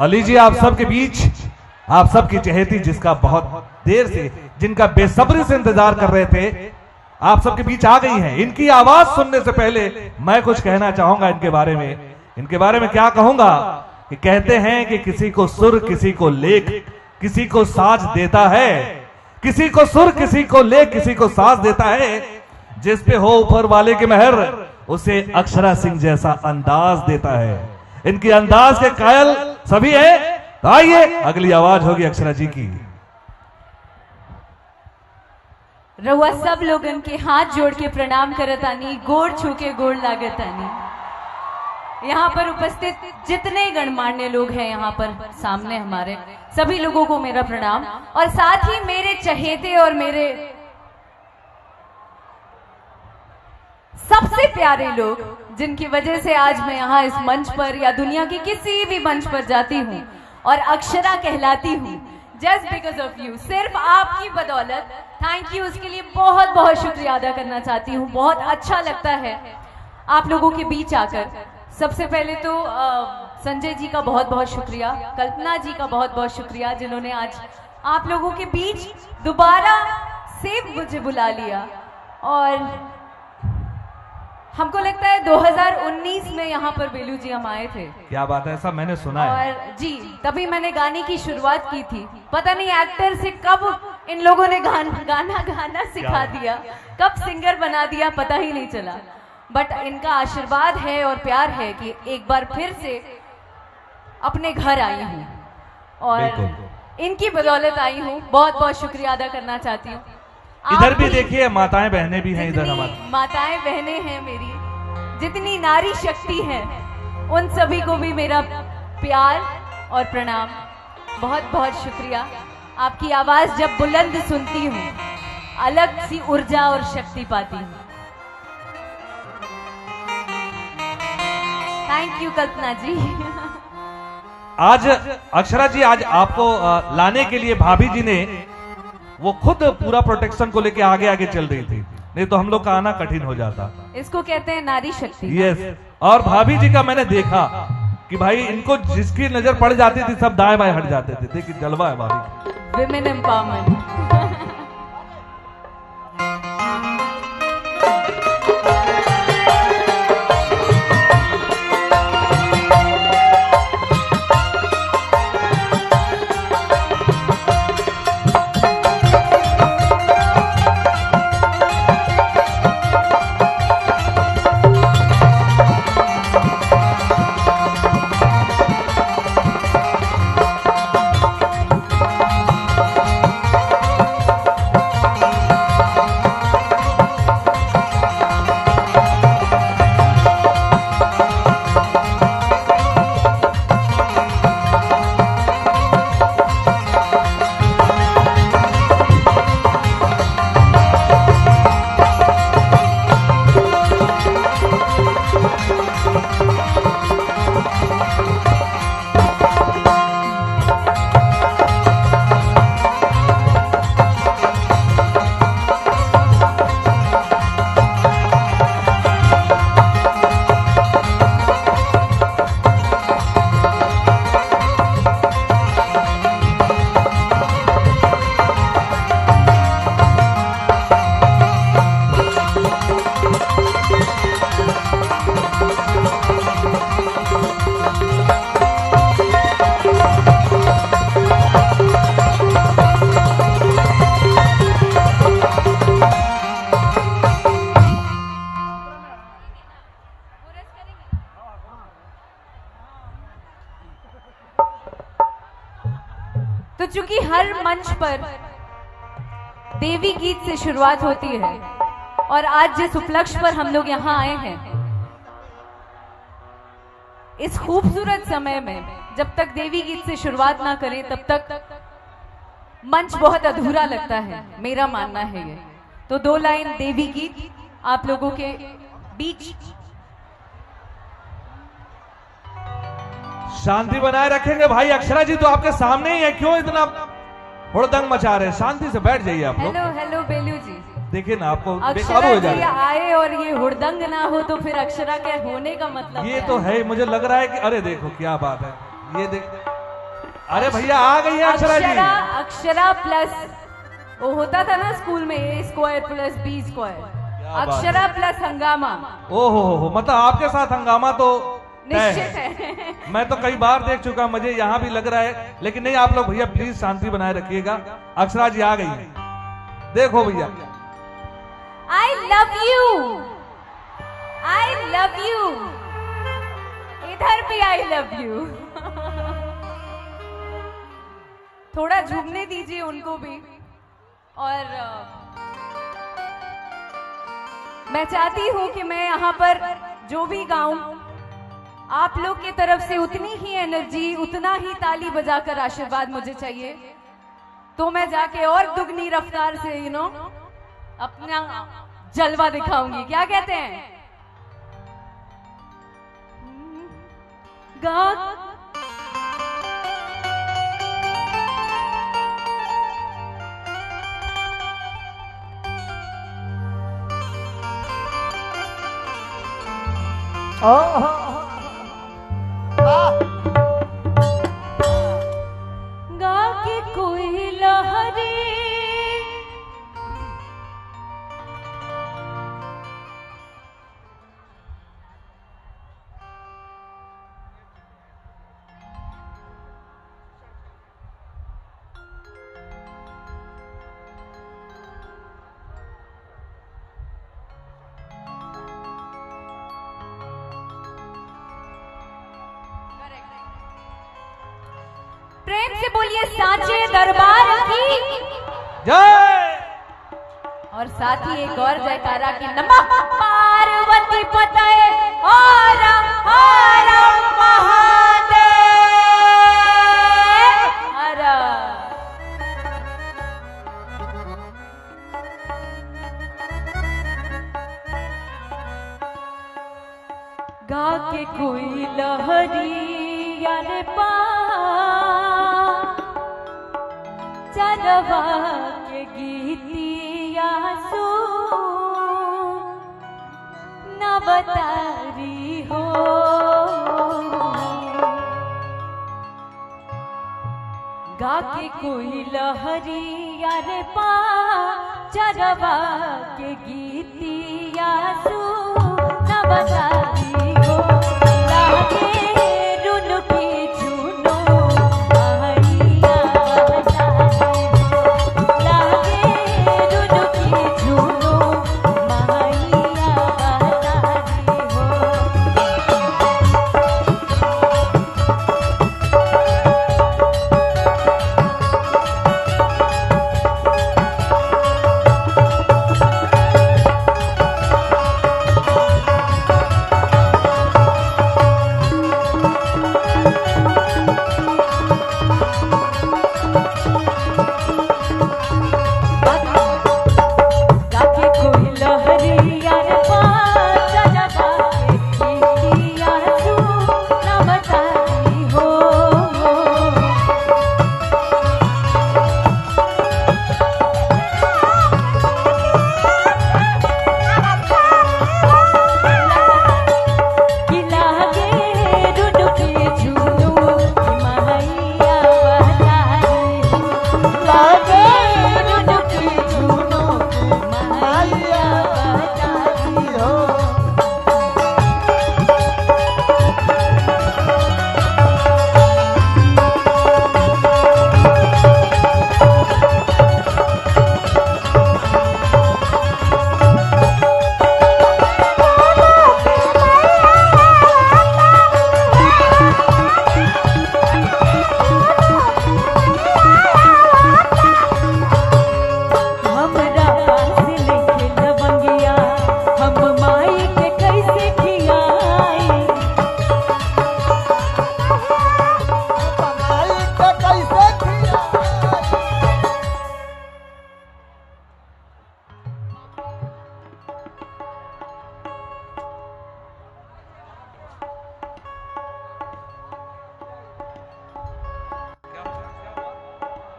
अली जी आप सबके बीच आप सबकी चहेती जिसका बहुत देर से जिनका बेसब्री से इंतजार कर रहे थे आप सबके बीच आ गई हैं। इनकी आवाज सुनने से पहले मैं कुछ कहना चाहूंगा इनके बारे में। इनके बारे में क्या कहूंगा कि कहते हैं कि किसी को सुर किसी को लेख किसी को साज देता है, किसी को सुर किसी को लेख किसी को साज देता है। जिस पे हो ऊपर वाले की मेहर उसे अक्षरा सिंह जैसा अंदाज देता है। इनकी अंदाज के कायल सभी हैं। तो आइए अगली आवाज होगी अक्षरा जी की। रउआ सब लोगन के हाथ जोड़ के प्रणाम करतानी, गोड़ छू के गोड़ लागतानी। यहाँ पर उपस्थित जितने गणमान्य लोग हैं यहाँ पर सामने हमारे सभी लोगों को मेरा प्रणाम, और साथ ही मेरे चहेते और मेरे सबसे प्यारे लोग जिनकी वजह से आज मैं यहाँ इस मंच पर या दुनिया की किसी भी मंच पर जाती हूँ और अक्षरा कहलाती हूँ, जस्ट बिकॉज ऑफ यू, सिर्फ आपकी बदौलत। थैंक यू, उसके लिए बहुत बहुत शुक्रिया अदा करना चाहती हूँ। बहुत अच्छा लगता है आप लोगों के बीच आकर। सबसे पहले तो संजय जी का बहुत बहुत शुक्रिया, कल्पना जी का बहुत बहुत शुक्रिया जिन्होंने आज आप लोगों के बीच दोबारा से मुझे बुला लिया। और हमको लगता है 2019 में यहाँ पर बेलू जी हम आए थे। क्या बात है, ऐसा मैंने सुना है। और जी तभी मैंने गाने की शुरुआत की थी। पता नहीं एक्टर से कब इन लोगों ने गाना सिखा दिया, कब सिंगर बना दिया, पता ही नहीं चला। बट इनका आशीर्वाद है और प्यार है कि एक बार फिर से अपने घर आई हूँ और इनकी बदौलत आई हूँ। बहुत बहुत शुक्रिया अदा करना चाहती हूँ। इधर भी देखिए माताएं बहनें भी हैं, इधर हमारी माताएं बहनें हैं मेरी, जितनी नारी शक्ति है उन सभी को भी मेरा प्यार और प्रणाम। बहुत बहुत शुक्रिया। आपकी आवाज जब बुलंद सुनती हूँ अलग सी ऊर्जा और शक्ति पाती हूँ। थैंक यू कल्पना जी। आज अक्षरा जी आज आपको लाने के लिए भाभी जी ने वो खुद पूरा प्रोटेक्शन को लेके आगे आगे चल रही थी, नहीं तो हम लोग का आना कठिन हो जाता। इसको कहते हैं नारी शक्ति। यस, और भाभी जी का मैंने देखा कि भाई इनको जिसकी नजर पड़ जाती थी सब दाएं बाएं हट जाते थे। देखिए जलवा है भाभी। Women empowerment. तो चूंकि हर मंच पर देवी गीत से शुरुआत होती है और आज जिस उपलक्ष्य पर हम लोग यहाँ आए हैं, इस खूबसूरत समय में जब तक देवी गीत से शुरुआत ना करें तब तक मंच बहुत अधूरा लगता है, मेरा मानना है ये। तो 2 लाइन देवी गीत आप लोगों के बीच। शांति बनाए रखेंगे भाई। अक्षरा जी तो आपके सामने ही है, क्यों इतना हुड़दंग मचा रहे हैं? शांति से बैठ जाइए आप लोग। हेलो हेलो बेलू जी, देखिए ना आपको बेकाबू अक्षरा हो जा जी रहा है। आए और ये हुड़दंग ना हो तो फिर अक्षरा के होने का मतलब ये क्या तो है? है, मुझे लग रहा है कि अरे देखो क्या बात है, ये देख अरे भैया आ गई है अक्षरा जी। अक्षरा प्लस वो होता था ना स्कूल में, A square plus B square, Akshara plus हंगामा। ओहो, मतलब आपके साथ हंगामा तो निश्चित है। मैं तो कई बार देख चुका, मुझे यहाँ भी लग रहा है, लेकिन नहीं, आप लोग भैया प्लीज शांति बनाए रखिएगा। अक्षरा जी आ गई है, देखो भैया। I love you, I love you, इधर भी आई लव यू। थोड़ा झूमने दीजिए उनको भी। और मैं चाहती हूं कि मैं यहाँ पर जो भी गाऊं, आप लोग की तरफ से उतनी ही एनर्जी, उतना ही ताली बजाकर आशीर्वाद मुझे चाहिए, तो मैं जाके और दुगनी रफ्तार से अपना जलवा दिखाऊंगी। क्या कहते हैं? गा गा के कोई लहरी प्रेम से बोलिए सांचे दरबार की जय। और साथ ही एक और जयकारा की नमः पार्वती पतये हर हर महादेव हर। गा के कोई लहरी यार पा चरवा के गीतिया सू नवतारी हो। गा के कोई लहरी यार पा चरवा के गीतिया सू नवतारी हो। लागे रुनुकी झुनो माहिया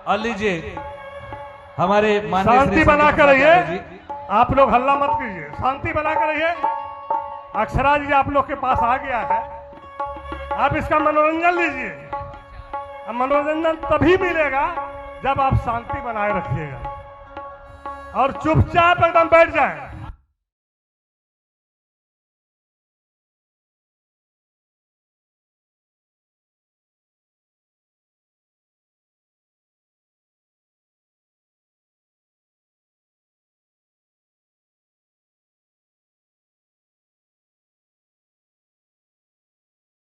और लीजिए हमारे माननीय शांति बनाकर रहिए, आप लोग हल्ला मत कीजिए, शांति बनाकर रहिए। अक्षरा जी आप लोग के पास आ गया है, आप इसका मनोरंजन लीजिए। अब मनोरंजन तभी मिलेगा जब आप शांति बनाए रखिएगा और चुपचाप एकदम बैठ जाएं।